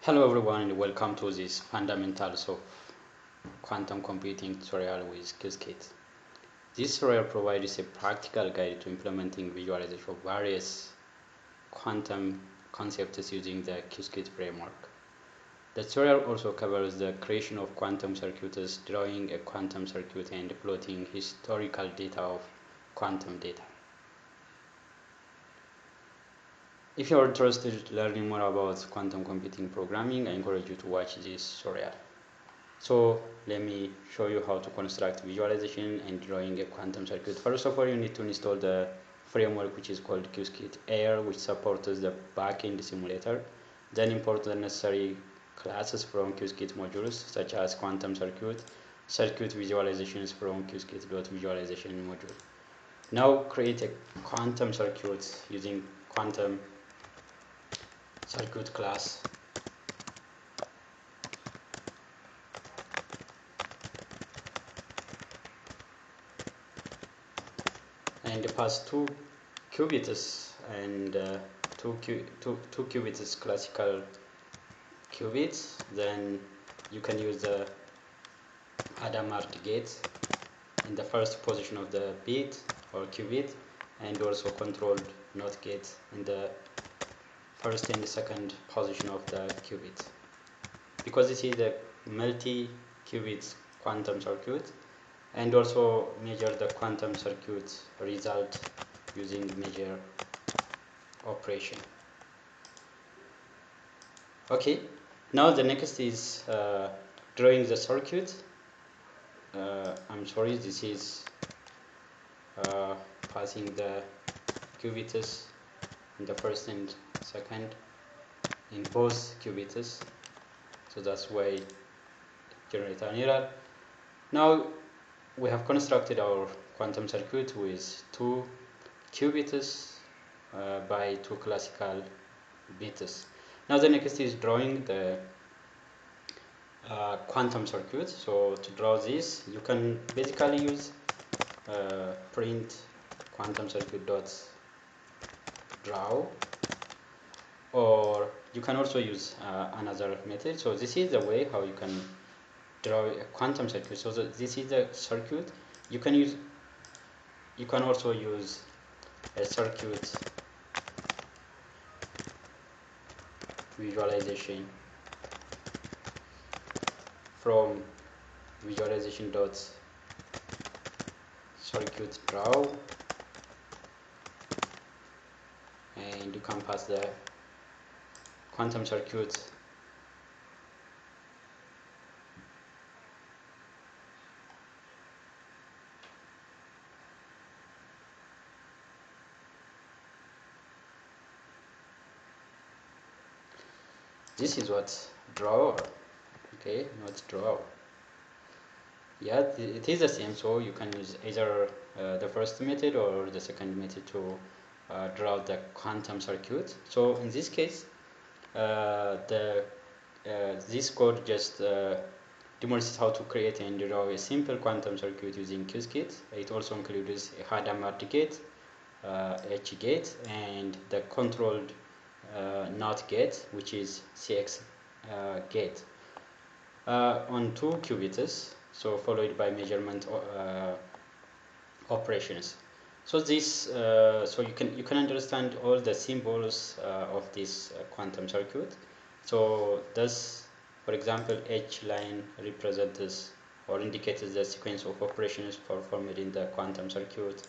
Hello everyone and welcome to this fundamentals of quantum computing tutorial with Qiskit. This tutorial provides a practical guide to implementing visualization of various quantum concepts using the Qiskit framework. The tutorial also covers the creation of quantum circuits, drawing a quantum circuit and plotting historical data of quantum data. If you are interested in learning more about quantum computing programming, I encourage you to watch this tutorial. So let me show you how to construct visualization and drawing a quantum circuit. First of all, you need to install the framework which is called Qiskit Air, which supports the backend simulator. Then import the necessary classes from Qiskit modules such as quantum circuit visualizations from Qiskit.visualization module. Now create a quantum circuit using quantum circuit class. And pass two qubits and two qubits classical qubits. Then you can use the Hadamard gate in the first position of the bit or qubit, and also controlled NOT gate in the first and the second position of the qubit. Because this is a multi-qubit quantum circuit, and also measure the quantum circuit result using measure operation. Okay, now the next is drawing the circuit. I'm sorry, this is passing the qubits in the first and second in both qubits, so that's why it generates an error. Now we have constructed our quantum circuit with two qubits by two classical bits. Now the next is drawing the quantum circuit. So to draw this, you can basically use print quantum circuit dots draw, or you can also use another method. So this is the way how you can draw a quantum circuit. So this is the circuit. You can also use a circuit visualization from visualization dots circuit draw, and you can pass the quantum circuit this is what draw, okay, not draw. Yeah, it is the same, so you can use either the first method or the second method to draw the quantum circuit. So in this case, this code just demonstrates how to create and draw a simple quantum circuit using Qiskit. It also includes a Hadamard gate, H gate, and the controlled NOT gate, which is CX gate, on two qubits, so followed by measurement operations. So this, so you can understand all the symbols of this quantum circuit. So thus, for example, H line represents or indicates the sequence of operations performed in the quantum circuit.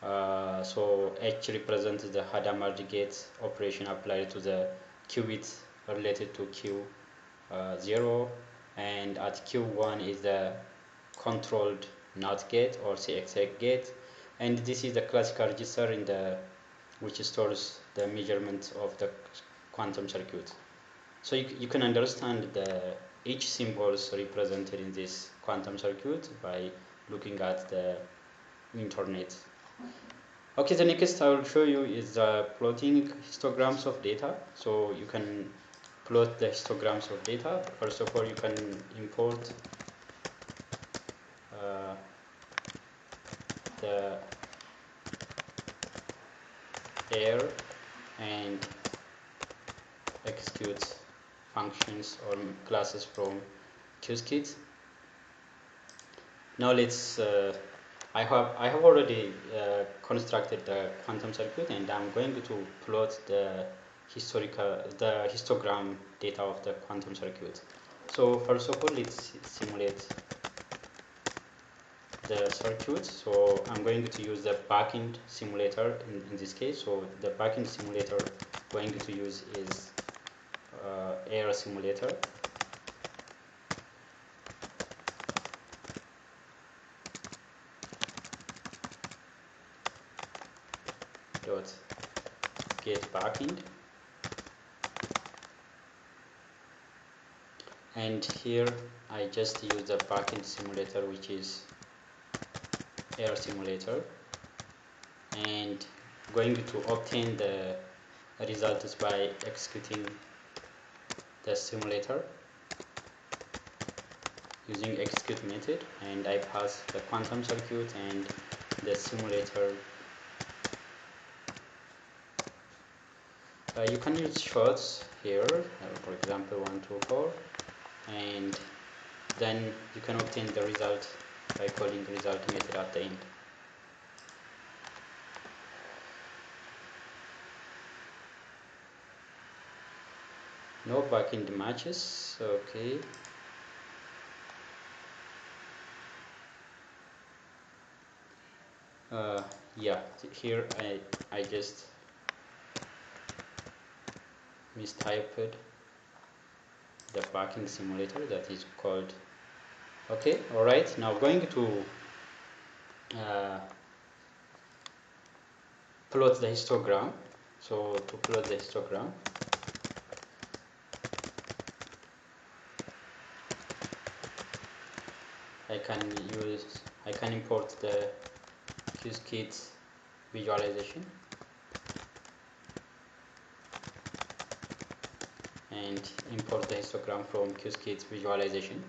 So H represents the Hadamard gate operation applied to the qubit related to Q0, and at Q1 is the controlled NOT gate or CX gate, and this is the classical register in the which stores the measurement of the quantum circuit. So you can understand the each symbols represented in this quantum circuit by looking at the internet. Okay, the next I will show you is plotting histograms of data. So you can plot the histograms of data. First of all, you can import the air and execute functions or classes from Qiskit. Now let's I have already constructed the quantum circuit, and I'm going to plot the histogram data of the quantum circuit. So first of all, let's simulate the circuit. So I'm going to use the backend simulator in this case. So the backend simulator I'm going to use is error simulator. Dot get backend, and here I just use the backend simulator, which is error simulator, and going to obtain the results by executing the simulator using execute method, and I pass the quantum circuit and the simulator. You can use shorts here, for example 1, 2, 4, and then you can obtain the result by calling result method at the end. No backend matches, okay. Yeah, here I just mistyped the backend simulator that is called. Okay, all right. Now going to plot the histogram. So to plot the histogram, I can import the Qiskit visualization and import the histogram from Qiskit visualization.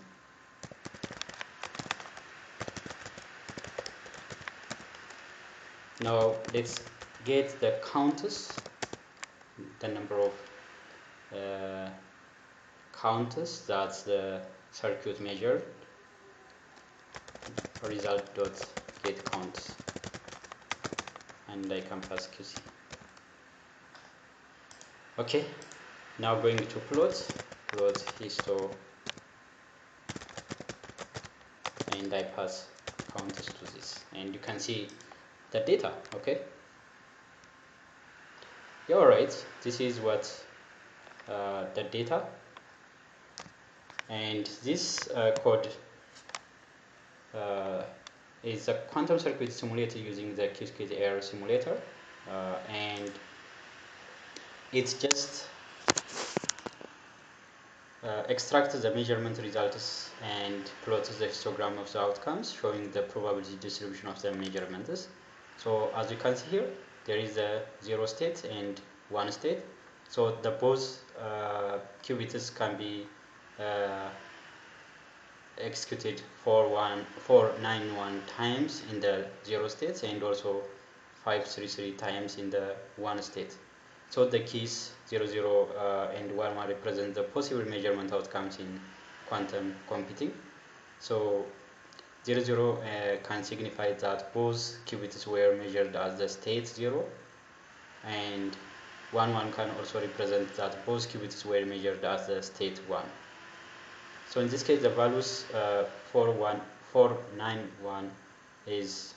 Now let's get the counters, the number of counters that the circuit measured. Result dot get counts, and I can pass QC. Okay, now going to plot histo, and I pass counters to this, and you can see the data. Okay, yeah, all right. This is what the data, and this code is a quantum circuit simulated using the Qiskit error simulator, and it's just extracts the measurement results and plots the histogram of the outcomes, showing the probability distribution of the measurements. So as you can see here, there is a 0 state and 1 state. So the both qubits can be executed 491 times in the 0 states, and also 533 times in the 1 state. So the keys 00 and 11 represent the possible measurement outcomes in quantum computing. So 00 can signify that both qubits were measured as the state 0, and 11 can also represent that both qubits were measured as the state 1. So in this case, the values 491 is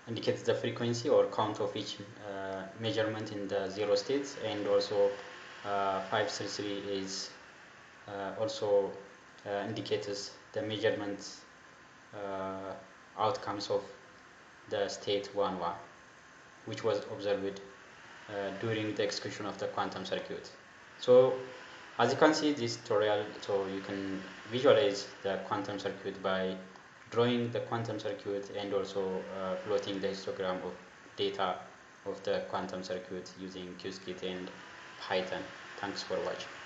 indicates the frequency or count of each measurement in the 0 states, and also 533 is also indicates the measurements outcomes of the state 11, which was observed during the execution of the quantum circuit. So as you can see this tutorial, so you can visualize the quantum circuit by drawing the quantum circuit and also plotting the histogram of data of the quantum circuit using Qiskit and Python. Thanks for watching.